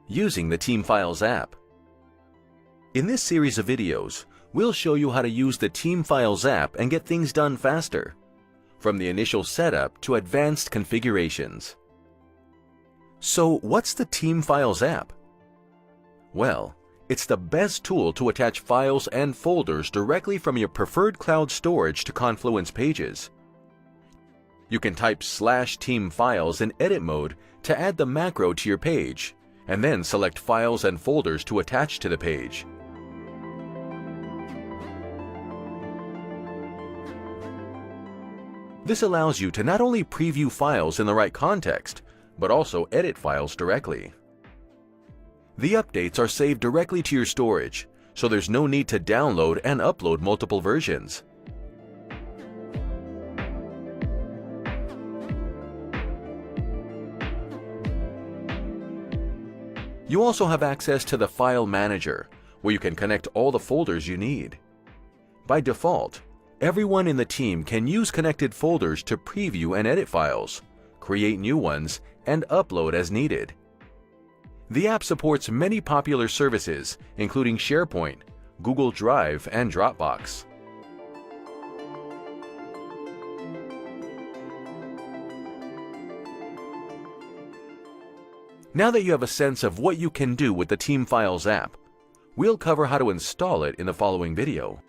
Using the Team Files app. In this series of videos, we'll show you how to use the Team Files app and get things done faster, from the initial setup to advanced configurations. So what's the Team Files app? Well, it's the best tool to attach files and folders directly from your preferred cloud storage to Confluence pages. You can type /teamfiles in edit mode to add the macro to your page, and then select files and folders to attach to the page. This allows you to not only preview files in the right context, but also edit files directly. The updates are saved directly to your storage, so there's no need to download and upload multiple versions. You also have access to the File Manager, where you can connect all the folders you need. By default, everyone in the team can use connected folders to preview and edit files, create new ones, and upload as needed. The app supports many popular services, including SharePoint, Google Drive, and Dropbox. Now that you have a sense of what you can do with the Team Files app, we'll cover how to install it in the following video.